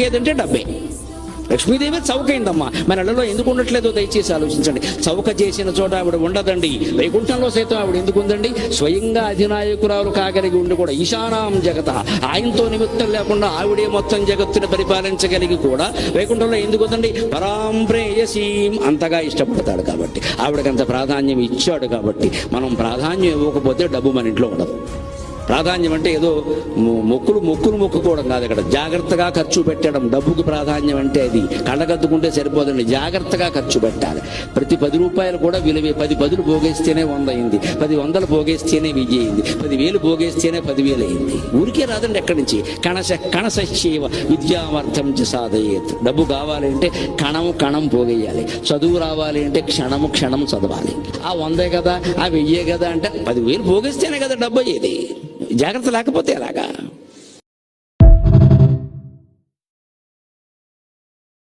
ఏదంటే డబ్బే. లక్ష్మీదేవి చౌకైందమ్మా. మన ఇళ్లలో ఎందుకు ఉండట్లేదో దయచేసి ఆలోచించండి. చౌక చేసిన చోట ఆవిడ ఉండదండి. వైకుంఠంలో సైతం ఆవిడ ఎందుకు ఉందండి? స్వయంగా అధినాయకురాలు కాగలిగి ఉండి కూడా ఈశానాం జగత, ఆయనతో నిమిత్తం లేకుండా ఆవిడే మొత్తం జగత్తుని పరిపాలించగలిగి కూడా వైకుంఠంలో ఎందుకు ఉందండి? పరాం ప్రేయసీం, అంతగా ఇష్టపడతాడు కాబట్టి, ఆవిడకి అంత ప్రాధాన్యం ఇచ్చాడు కాబట్టి. మనం ప్రాధాన్యం ఇవ్వకపోతే డబ్బు మన ఇంట్లో ఉండదు. ప్రాధాన్యం అంటే ఏదో మొక్కులు మొక్కుకోవడం కాదు. ఇక్కడ జాగ్రత్తగా ఖర్చు పెట్టడం. డబ్బుకి ప్రాధాన్యం అంటే అది కళ్ళగద్దుకుంటే సరిపోదండి, జాగ్రత్తగా ఖర్చు పెట్టాలి. ప్రతి 10 రూపాయలు కూడా విలువే. 10 పదులు పోగేస్తేనే 100 అయింది, 10 వందలు పోగేస్తేనే 1000 అయింది, 10,000 పోగేస్తేనే 10,000 అయింది. ఊరికే రాదండి ఎక్కడి నుంచి. కణశైవ విద్యామర్థం చ సాధయేత్. డబ్బు కావాలి అంటే కణం పోగేయాలి. చదువు రావాలి అంటే క్షణం చదవాలి. ఆ 100 కదా, ఆ 1000 కదా అంటే 10,000 పోగేస్తేనే కదా డబ్బు అయ్యేది. జాగ్రత్త లేకపోతే ఎలాగా?